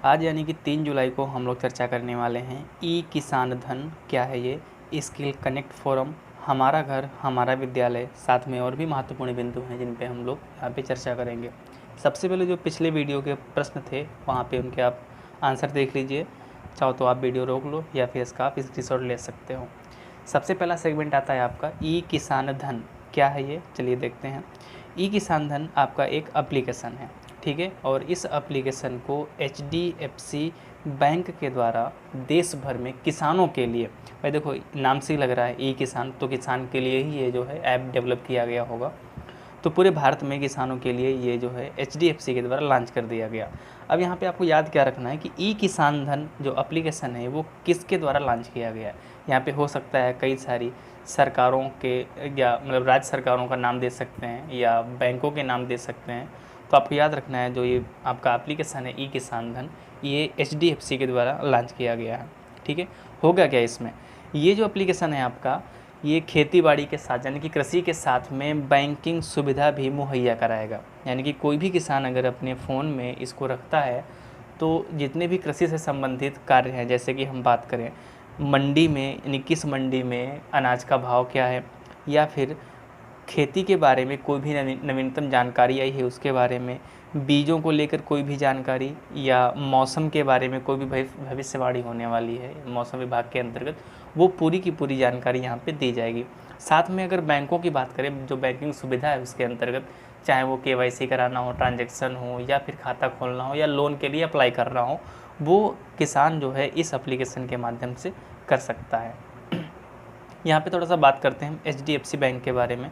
आज यानी कि 3 जुलाई को हम लोग चर्चा करने वाले हैं ई किसान धन क्या है ये, स्किल कनेक्ट फोरम, हमारा घर हमारा विद्यालय, साथ में और भी महत्वपूर्ण बिंदु हैं जिन पे हम लोग यहाँ पे चर्चा करेंगे। सबसे पहले जो पिछले वीडियो के प्रश्न थे वहाँ पे उनके आप आंसर देख लीजिए, चाहो तो आप वीडियो रोक लो या फिर इसका आप स्क्रीनशॉट ले सकते हो। सबसे पहला सेगमेंट आता है आपका ई किसान धन क्या है ये, चलिए देखते हैं। ई किसान धन आपका एक एप्लीकेशन है, ठीक है, और इस एप्लीकेशन को HDFC बैंक के द्वारा देश भर में किसानों के लिए, भाई देखो नाम से ही लग रहा है ई किसान, तो किसान के लिए ही ये जो है ऐप डेवलप किया गया होगा। तो पूरे भारत में किसानों के लिए ये जो है HDFC के द्वारा लॉन्च कर दिया गया। अब यहाँ पे आपको याद क्या रखना है कि ई किसान धन जो एप्लीकेशन है वो किसके द्वारा लॉन्च किया गया है। यहाँ पे हो सकता है कई सारी सरकारों के या मतलब राज्य सरकारों का नाम दे सकते हैं या बैंकों के नाम दे सकते हैं। तो आपको याद रखना है जो ये आपका एप्लीकेशन है ई किसान धन, ये HDFC के द्वारा लॉन्च किया गया है, ठीक है। होगा क्या इसमें, ये जो एप्लीकेशन है आपका, ये खेती बाड़ी के साथ यानी कि कृषि के साथ में बैंकिंग सुविधा भी मुहैया कराएगा। यानी कि कोई भी किसान अगर अपने फ़ोन में इसको रखता है तो जितने भी कृषि से संबंधित कार्य हैं, जैसे कि हम बात करें मंडी में यानी किस मंडी में अनाज का भाव क्या है, या फिर खेती के बारे में कोई भी नवीनतम जानकारी आई है उसके बारे में, बीजों को लेकर कोई भी जानकारी, या मौसम के बारे में कोई भी भविष्यवाणी होने वाली है मौसम विभाग के अंतर्गत, वो पूरी की पूरी जानकारी यहाँ पे दी जाएगी। साथ में अगर बैंकों की बात करें, जो बैंकिंग सुविधा है उसके अंतर्गत, चाहे वो KYC कराना हो, ट्रांजेक्शन हो, या फिर खाता खोलना हो, या लोन के लिए अप्लाई करना हो, वो किसान जो है इस एप्लीकेशन के माध्यम से कर सकता है। यहाँ पे थोड़ा सा बात करते हैं HDFC बैंक के बारे में।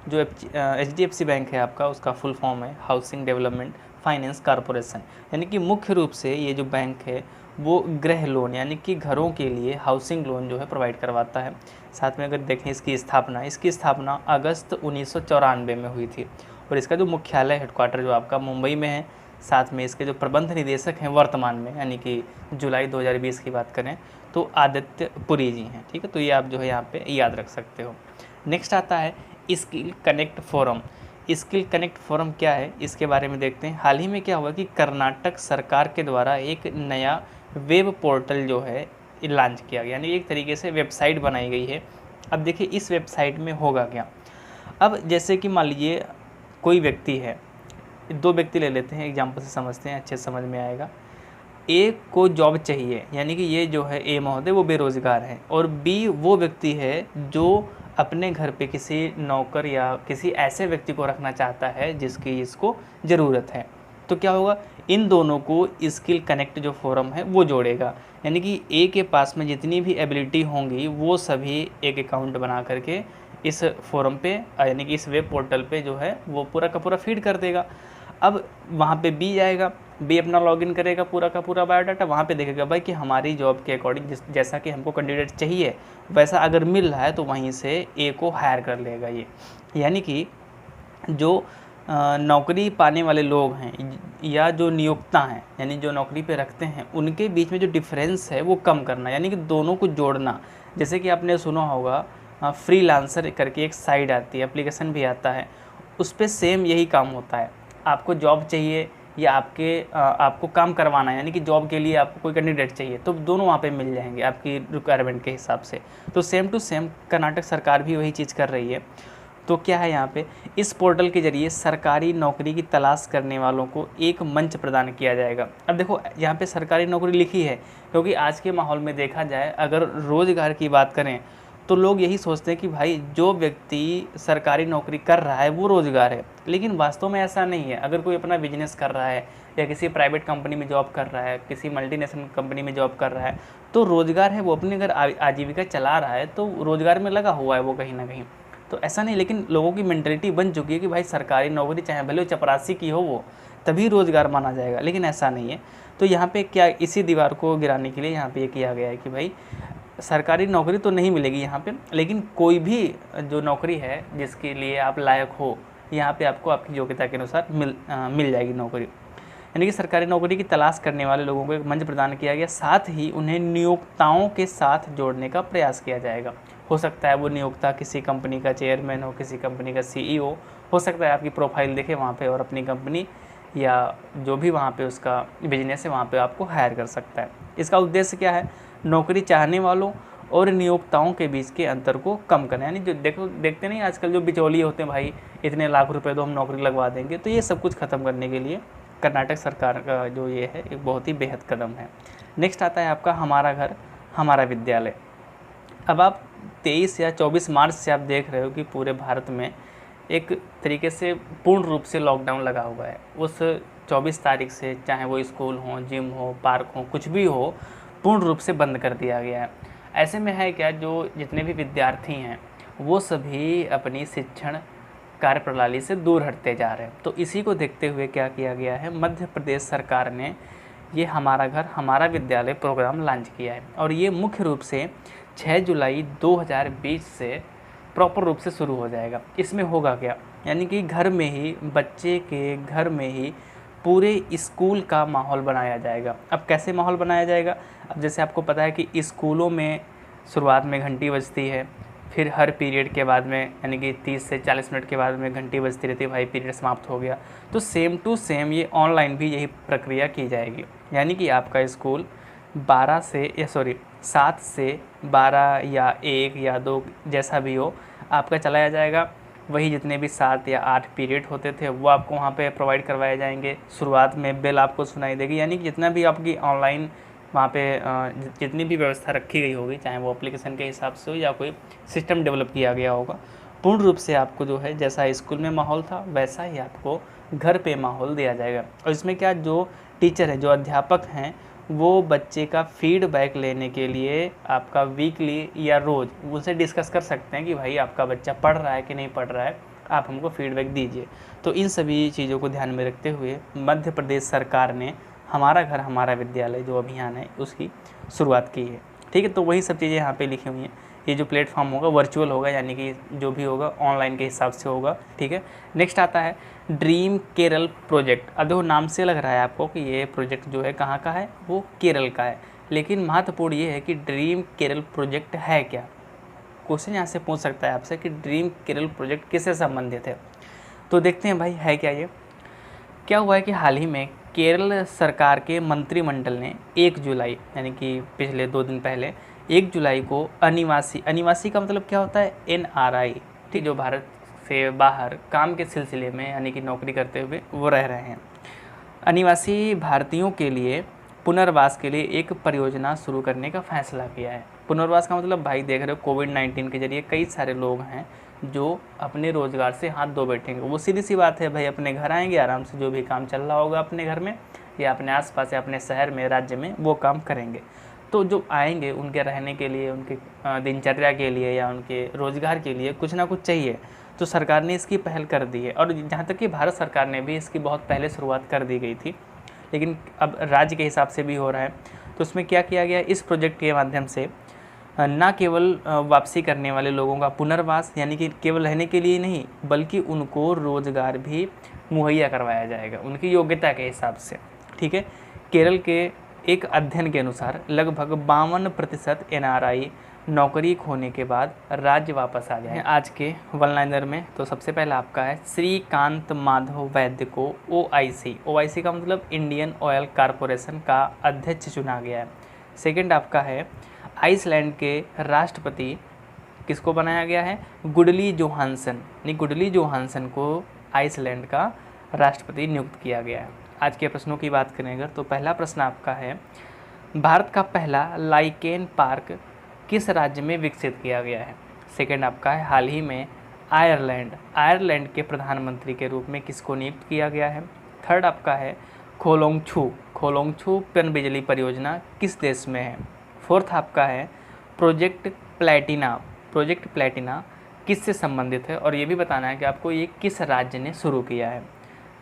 जो HDFC बैंक है आपका, उसका फुल फॉर्म है हाउसिंग डेवलपमेंट फाइनेंस कॉरपोरेशन। यानी कि मुख्य रूप से ये जो बैंक है वो गृह लोन यानी कि घरों के लिए हाउसिंग लोन जो है प्रोवाइड करवाता है। साथ में अगर देखें इसकी स्थापना अगस्त 1994 में हुई थी, और इसका जो मुख्यालय हेडक्वार्टर जो आपका मुंबई में है। साथ में इसके जो प्रबंध निदेशक हैं वर्तमान में, यानी कि जुलाई 2020 की बात करें तो आदित्य पुरी जी हैं, ठीक है। तो ये आप जो है यहाँ पे याद रख सकते हो। नेक्स्ट आता है skill connect forum. Skill connect forum क्या है इसके बारे में देखते हैं। हाल ही में क्या हुआ कि कर्नाटक सरकार के द्वारा एक नया वेब पोर्टल जो है लॉन्च किया गया, यानी एक तरीके से वेबसाइट बनाई गई है। अब देखिए इस वेबसाइट में होगा क्या। अब जैसे कि मान लीजिए कोई व्यक्ति है, 2 व्यक्ति ले लेते हैं, एग्जाम्पल से समझते हैं, अच्छे समझ में आएगा। ए को जॉब चाहिए, यानी कि ये जो है ए महोदय वो बेरोज़गार है, और बी वो व्यक्ति है जो अपने घर पे किसी नौकर या किसी ऐसे व्यक्ति को रखना चाहता है जिसकी इसको ज़रूरत है। तो क्या होगा, इन दोनों को स्किल कनेक्ट जो फोरम है वो जोड़ेगा। यानी कि ए के पास में जितनी भी एबिलिटी होंगी वो सभी एक अकाउंट बना करके इस फोरम पे यानी कि इस वेब पोर्टल पे जो है वो पूरा का पूरा फीड कर देगा। अब वहाँ पे बी जाएगा, बी अपना लॉगिन करेगा पूरा का पूरा बायोडाटा, वहाँ पे देखेगा भाई कि हमारी जॉब के अकॉर्डिंग जैसा कि हमको कैंडिडेट चाहिए वैसा अगर मिल रहा है तो वहीं से ए को हायर कर लेगा ये। यानी कि जो नौकरी पाने वाले लोग हैं या जो नियोक्ता हैं, यानी जो नौकरी पे रखते हैं, उनके बीच में जो डिफरेंस है वो कम करना, यानी कि दोनों को जोड़ना। जैसे कि आपने सुना होगा फ्रीलांसर करके एक साइट आती है, एप्लीकेशन भी आता है, उस पर सेम यही काम होता है। आपको जॉब चाहिए या आपको काम करवाना है, यानी कि जॉब के लिए आपको कोई कैंडिडेट चाहिए, तो दोनों वहाँ पे मिल जाएंगे आपकी रिक्वायरमेंट के हिसाब से। तो सेम टू सेम कर्नाटक सरकार भी वही चीज़ कर रही है। तो क्या है यहाँ पे, इस पोर्टल के ज़रिए सरकारी नौकरी की तलाश करने वालों को एक मंच प्रदान किया जाएगा। अब देखो यहाँ पे सरकारी नौकरी लिखी है, क्योंकि आज के माहौल में देखा जाए अगर रोज़गार की बात करें तो लोग यही सोचते हैं कि भाई जो व्यक्ति सरकारी नौकरी कर रहा है वो रोज़गार है, लेकिन वास्तव में ऐसा नहीं है। अगर कोई अपना बिजनेस कर रहा है या किसी प्राइवेट कंपनी में जॉब कर रहा है, किसी मल्टीनेशनल कंपनी में जॉब कर रहा है, तो रोज़गार है, वो अपने अगर आजीविका चला रहा है तो रोज़गार में लगा हुआ है वो कहीं ना कहीं। तो ऐसा नहीं, लेकिन लोगों की मेंटलिटी बन चुकी है कि भाई सरकारी नौकरी चाहे भले चपरासी की हो वो तभी रोज़गार माना जाएगा, लेकिन ऐसा नहीं है। तो यहाँ पे क्या, इसी दीवार को गिराने के लिए यहाँ पे ये किया गया है कि भाई सरकारी नौकरी तो नहीं मिलेगी यहाँ पे, लेकिन कोई भी जो नौकरी है जिसके लिए आप लायक हो, यहाँ पे आपको आपकी योग्यता के अनुसार मिल जाएगी नौकरी। यानी कि सरकारी नौकरी की तलाश करने वाले लोगों को एक मंच प्रदान किया गया, साथ ही उन्हें नियोक्ताओं के साथ जोड़ने का प्रयास किया जाएगा। हो सकता है वो नियोक्ता किसी कंपनी का चेयरमैन हो, किसी कंपनी का CEO हो सकता है, आपकी प्रोफाइल देखे वहाँ पे और अपनी कंपनी या जो भी वहाँ पे उसका बिजनेस है वहाँ पे आपको हायर कर सकता है। इसका उद्देश्य क्या है? नौकरी चाहने वालों और नियोक्ताओं के बीच के अंतर को कम करना। यानी जो देखते नहीं आजकल जो बिचौलिए होते हैं, भाई इतने लाख रुपए दो हम नौकरी लगवा देंगे, तो ये सब कुछ ख़त्म करने के लिए कर्नाटक सरकार का जो ये है एक बहुत ही बेहद कदम है। नेक्स्ट आता है आपका हमारा घर हमारा विद्यालय। अब आप 23 या 24 मार्च से आप देख रहे हो कि पूरे भारत में एक तरीके से पूर्ण रूप से लॉकडाउन लगा हुआ है। उस 24 तारीख से चाहे वो स्कूल हो, जिम हो, पार्क हो, कुछ भी हो, पूर्ण रूप से बंद कर दिया गया है। ऐसे में है क्या, जो जितने भी विद्यार्थी हैं वो सभी अपनी शिक्षण कार्य प्रणाली से दूर हटते जा रहे हैं। तो इसी को देखते हुए क्या किया गया है, मध्य प्रदेश सरकार ने ये हमारा घर हमारा विद्यालय प्रोग्राम लॉन्च किया है और ये मुख्य रूप से 6 जुलाई 2020 से प्रॉपर रूप से शुरू हो जाएगा। इसमें होगा क्या, यानी कि घर में ही बच्चे के घर में ही पूरे स्कूल का माहौल बनाया जाएगा। अब कैसे माहौल बनाया जाएगा? अब जैसे आपको पता है कि स्कूलों में शुरुआत में घंटी बजती है, फिर हर पीरियड के बाद में यानी कि 30 से 40 मिनट के बाद में घंटी बजती रहती है, भाई पीरियड समाप्त हो गया। तो सेम टू सेम ये ऑनलाइन भी यही प्रक्रिया की जाएगी। यानी कि आपका स्कूल 7 से 12 या 1 या 2 जैसा भी हो आपका चलाया जाएगा। वही जितने भी 7 या 8 पीरियड होते थे वो आपको वहाँ पे प्रोवाइड करवाए जाएंगे। शुरुआत में बेल आपको सुनाई देगी, यानी कि जितना भी आपकी ऑनलाइन वहाँ पे जितनी भी व्यवस्था रखी गई होगी, चाहे वो एप्लीकेशन के हिसाब से हो या कोई सिस्टम डेवलप किया गया होगा, पूर्ण रूप से आपको जो है जैसा स्कूल में माहौल था वैसा ही आपको घर पे माहौल दिया जाएगा। और इसमें क्या, जो टीचर है, जो अध्यापक हैं, वो बच्चे का फीडबैक लेने के लिए आपका वीकली या रोज़ उनसे डिस्कस कर सकते हैं कि भाई आपका बच्चा पढ़ रहा है कि नहीं पढ़ रहा है, आप हमको फीडबैक दीजिए। तो इन सभी चीज़ों को ध्यान में रखते हुए मध्य प्रदेश सरकार ने हमारा घर हमारा विद्यालय जो अभियान है उसकी शुरुआत की है। ठीक है, तो वही सब चीज़ें यहाँ पे लिखी हुई हैं। ये जो प्लेटफॉर्म होगा वर्चुअल होगा, यानी कि जो भी होगा ऑनलाइन के हिसाब से होगा। ठीक है, नेक्स्ट आता है ड्रीम केरल प्रोजेक्ट। अब देखो नाम से लग रहा है आपको कि ये प्रोजेक्ट जो है कहाँ का है, वो केरल का है, लेकिन महत्वपूर्ण ये है कि ड्रीम केरल प्रोजेक्ट है क्या। क्वेश्चन यहाँ से पूछ सकता है आपसे कि ड्रीम केरल प्रोजेक्ट किससे संबंधित है। तो देखते हैं भाई है क्या ये। क्या हुआ है कि हाल ही में केरल सरकार के मंत्रिमंडल ने 1 जुलाई यानी कि पिछले 2 दिन पहले 1 जुलाई को अनिवासी का मतलब क्या होता है, NRI, ठीक, जो भारत से बाहर काम के सिलसिले में यानी कि नौकरी करते हुए वो रह रहे हैं, अनिवासी भारतीयों के लिए पुनर्वास के लिए एक परियोजना शुरू करने का फैसला किया है। पुनर्वास का मतलब भाई देख रहे हो कोविड-19 के जरिए कई सारे लोग हैं जो अपने रोज़गार से हाथ धो बैठेंगे। वो सीधी सी बात है भाई, अपने घर आएंगे, आराम से जो भी काम चल रहा होगा अपने घर में या अपने आसपास या अपने शहर में, राज्य में, वो काम करेंगे। तो जो आएंगे उनके रहने के लिए, उनके दिनचर्या के लिए या उनके रोज़गार के लिए कुछ ना कुछ चाहिए। तो सरकार ने इसकी पहल कर दी है और जहाँ तक कि भारत सरकार ने भी इसकी बहुत पहले शुरुआत कर दी गई थी, लेकिन अब राज्य के हिसाब से भी हो रहा है। तो उसमें क्या किया गया, इस प्रोजेक्ट के माध्यम से न केवल वापसी करने वाले लोगों का पुनर्वास, यानी कि केवल रहने के लिए नहीं बल्कि उनको रोज़गार भी मुहैया करवाया जाएगा उनकी योग्यता के हिसाब से। ठीक है, केरल के एक अध्ययन के अनुसार लगभग 52% NRI नौकरी खोने के बाद राज्य वापस आ जाए। आज के वन लाइनर में तो सबसे पहला आपका है श्रीकांत माधव वैद्य को OIC का मतलब इंडियन ऑयल कॉरपोरेशन का अध्यक्ष चुना गया है। सेकंड आपका है आइसलैंड के राष्ट्रपति किसको बनाया गया है, गुडली जोहानसन को आइसलैंड का राष्ट्रपति नियुक्त किया गया है। आज के प्रश्नों की बात करें अगर तो पहला प्रश्न आपका है भारत का पहला लाइकेन पार्क किस राज्य में विकसित किया गया है। सेकंड आपका है हाल ही में आयरलैंड के प्रधानमंत्री के रूप में किसको नियुक्त किया गया है। थर्ड आपका है खोलोंगछू पनबिजली परियोजना किस देश में है। फोर्थ आपका है प्रोजेक्ट प्लैटिना किससे संबंधित है और ये भी बताना है कि आपको ये किस राज्य ने शुरू किया है।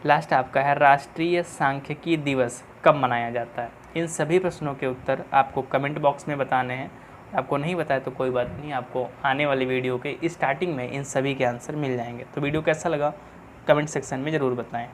लास्ट आपका है राष्ट्रीय सांख्यिकी दिवस कब मनाया जाता है। इन सभी प्रश्नों के उत्तर आपको कमेंट बॉक्स में बताने हैं। आपको नहीं बताया तो कोई बात नहीं, आपको आने वाली वीडियो के स्टार्टिंग में इन सभी के आंसर मिल जाएंगे। तो वीडियो कैसा लगा कमेंट सेक्शन में ज़रूर बताएं।